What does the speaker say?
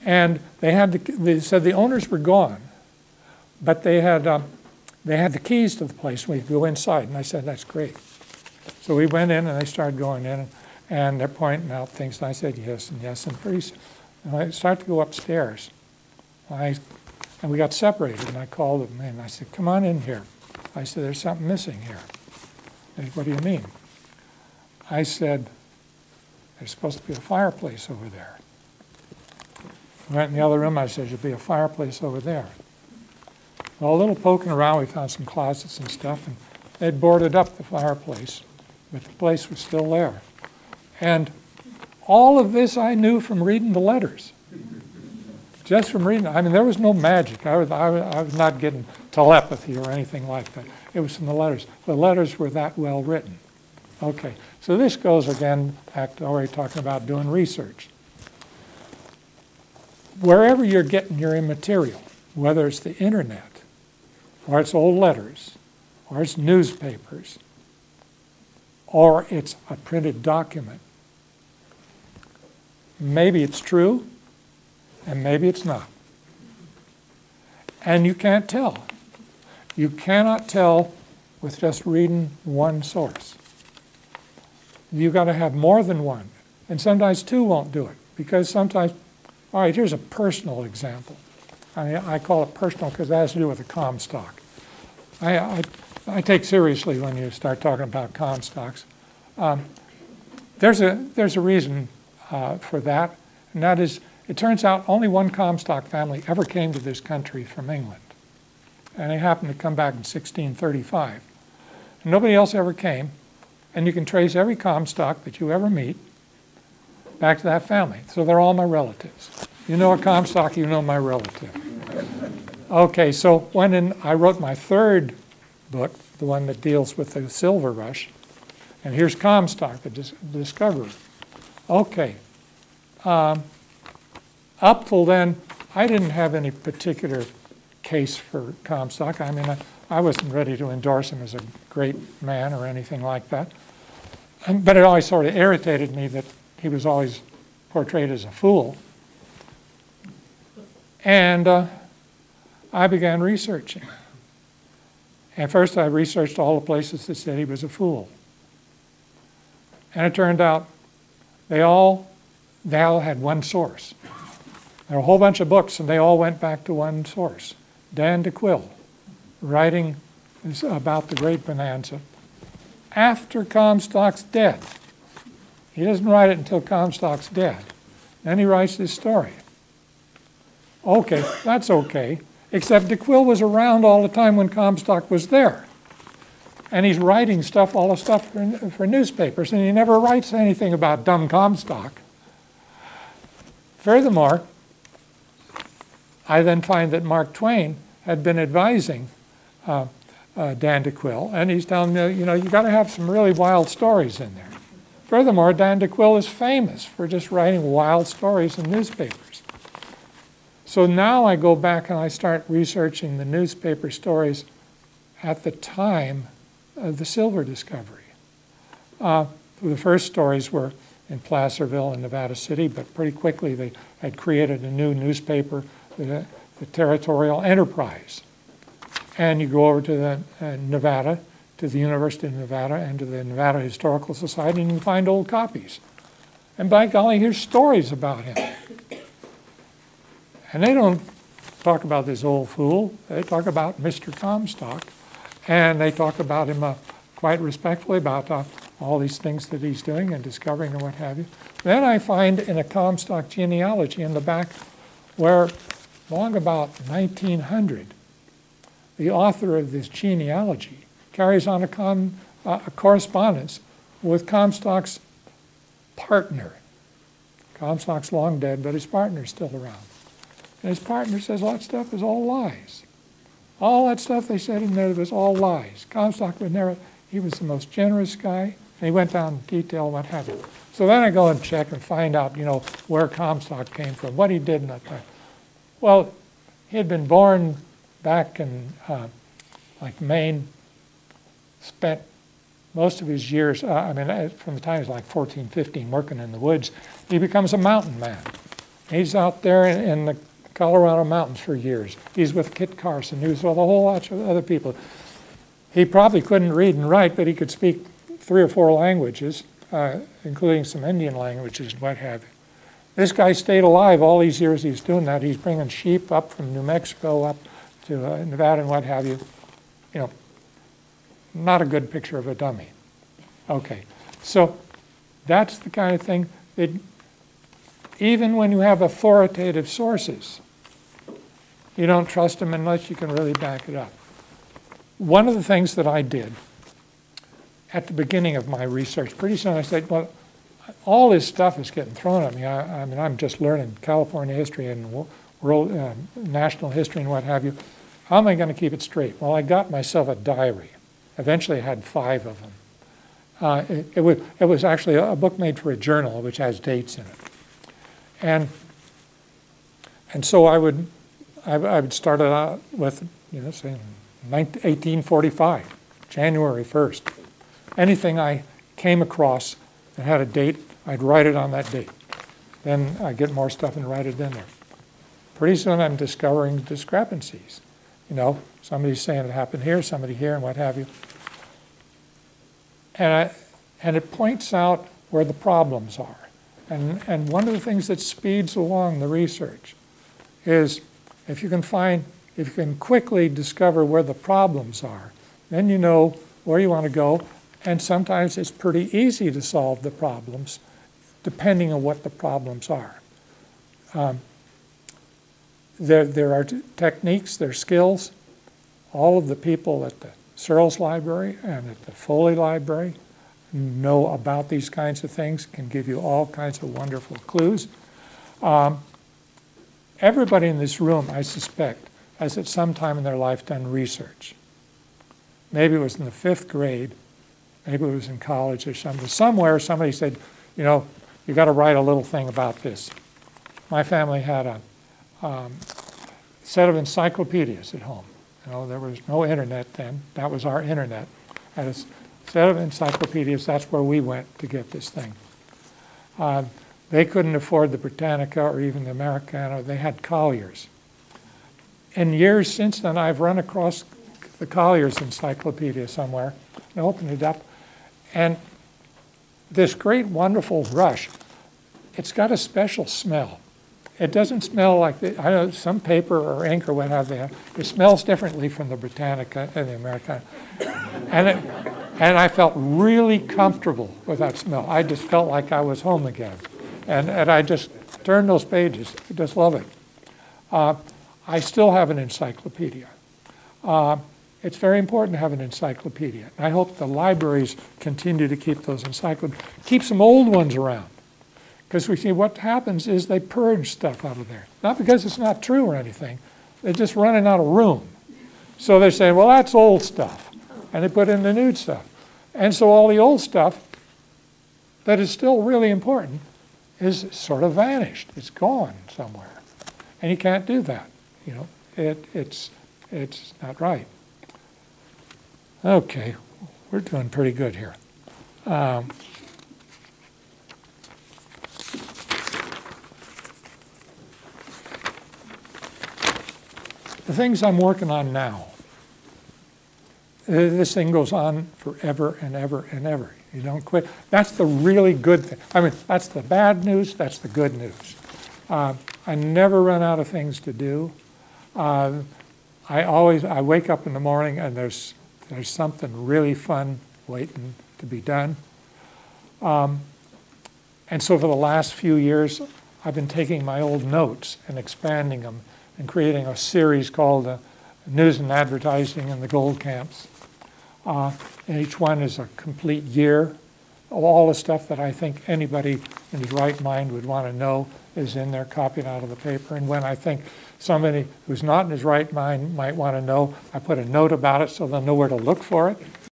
And they said the owners were gone, but they had the keys to the place. We could go inside, and I said, that's great. So we went in, and they started going in, and they're pointing out things, and I said yes and yes, and pretty soon, and I started to go upstairs. And we got separated, and I called them in. I said, come on in here. I said, there's something missing here. They said, what do you mean? I said, there's supposed to be a fireplace over there. We went in the other room. I said, there'll be a fireplace over there. Well, a little poking around, we found some closets and stuff, and they'd boarded up the fireplace, but the place was still there. And all of this I knew from reading the letters. Just from reading. I mean, there was no magic. I was not getting telepathy or anything like that. It was from the letters. The letters were that well written. Okay, so this goes again back to already talking about doing research. Wherever you're getting your material, whether it's the internet, or it's old letters, or it's newspapers, or it's a printed document, maybe it's true, and maybe it's not. And you can't tell. You cannot tell with just reading one source. You've got to have more than one. And sometimes two won't do it. Because sometimes, all right, here's a personal example. I mean, I call it personal because it has to do with the Comstock. I take seriously when you start talking about Comstocks. There's a reason for that, and that is, it turns out only one Comstock family ever came to this country from England. And they happened to come back in 1635. And nobody else ever came. And you can trace every Comstock that you ever meet back to that family. So they're all my relatives. You know a Comstock, you know my relative. Okay, so when I wrote my third book, the one that deals with the silver rush, and here's Comstock, the discoverer. Okay. Up till then, I didn't have any particular case for Comstock. I mean, I wasn't ready to endorse him as a great man or anything like that. But it always sort of irritated me that he was always portrayed as a fool. And I began researching. And first I researched all the places that said he was a fool. And it turned out they all had one source. There were a whole bunch of books, and they all went back to one source. Dan de Quille, writing about the Great Bonanza after Comstock's dead. He doesn't write it until Comstock's dead. Then he writes this story. Okay, that's okay, except de Quille was around all the time when Comstock was there. And he's writing stuff, all the stuff for newspapers, and he never writes anything about dumb Comstock. Furthermore, I then find that Mark Twain had been advising Dan de Quille, and he's telling me, you know, you got to have some really wild stories in there. Furthermore, Dan de Quille is famous for just writing wild stories in newspapers. So now I go back and I start researching the newspaper stories at the time of the silver discovery. The first stories were in Placerville and Nevada City, but pretty quickly they had created a new newspaper, the Territorial Enterprise. And you go over to Nevada, to the University of Nevada and to the Nevada Historical Society, and you find old copies. And by golly, here's stories about him. And they don't talk about this old fool. They talk about Mr. Comstock. And they talk about him quite respectfully, about all these things that he's doing and discovering and what have you. Then I find in a Comstock genealogy in the back where, long about 1900, the author of this genealogy carries on a correspondence with Comstock's partner. Comstock's long dead, but his partner's still around. And his partner says, all that stuff is all lies. All that stuff they said in there was all lies. Comstock would never, he was the most generous guy, and he went down in detail what have you. So then I go and check and find out, you know, where Comstock came from, what he did in that time. Well, he had been born back in like Maine, spent most of his years, from the time he was like 14, 15, working in the woods. He becomes a mountain man. He's out there in the Colorado mountains for years. He's with Kit Carson. He was with a whole lot of other people. He probably couldn't read and write, but he could speak 3 or 4 languages, including some Indian languages and what have you. This guy stayed alive all these years he's doing that. He's bringing sheep up from New Mexico up to Nevada and what have you. You know, not a good picture of a dummy. Okay, so that's the kind of thing that even when you have authoritative sources, you don't trust them unless you can really back it up. One of the things that I did at the beginning of my research, pretty soon I said, well, all this stuff is getting thrown at me. I mean, I'm just learning California history and world, national history and what have you. How am I going to keep it straight? Well, I got myself a diary. Eventually I had 5 of them. It was actually a book made for a journal which has dates in it. And so I would start it out with, you know, say 1845, January 1st. Anything I came across that had a date, I'd write it on that date. Then I get more stuff and write it in there. Pretty soon I'm discovering discrepancies. You know, somebody's saying it happened here, somebody here, and what have you. And it points out where the problems are. And one of the things that speeds along the research is if you can quickly discover where the problems are, then you know where you want to go. And sometimes it's pretty easy to solve the problems, depending on what the problems are. There are techniques, there are skills. All of the people at the Searles Library and at the Foley Library know about these kinds of things, can give you all kinds of wonderful clues. Everybody in this room, I suspect, has at some time in their life done research. Maybe it was in the 5th grade, maybe it was in college or something. Somewhere somebody said, you know, you got to write a little thing about this. My family had a set of encyclopedias at home. You know, there was no internet then. That was our internet. Had a set of encyclopedias. That's where we went to get this thing. They couldn't afford the Britannica or even the Americana. They had Collier's. In years since then, I've run across the Collier's encyclopedia somewhere and opened it up. And this great, wonderful rush, it's got a special smell. It doesn't smell like, I know some paper or ink or what have they have. It smells differently from the Britannica and the Americana. And I felt really comfortable with that smell. I just felt like I was home again. And I just turned those pages. I just love it. I still have an encyclopedia. It's very important to have an encyclopedia. I hope the libraries continue to keep those encyclopedias, keep some old ones around. Because we see what happens is they purge stuff out of there. Not because it's not true or anything. They're just running out of room. So they're saying, well, that's old stuff. And they put in the new stuff. And so all the old stuff that is still really important is sort of vanished. It's gone somewhere. And you can't do that. You know, it's not right. Okay, we're doing pretty good here. The things I'm working on now, this thing goes on forever and ever and ever. You don't quit. That's the really good thing. I mean, that's the bad news, that's the good news. I never run out of things to do. I wake up in the morning and there's something really fun waiting to be done. And so for the last few years, I've been taking my old notes and expanding them and creating a series called News and Advertising in the Gold Camps. And each one is a complete year. All the stuff that I think anybody in his right mind would want to know is in there, copied out of the paper. And when I think somebody who's not in his right mind might want to know, I put a note about it so they'll know where to look for it.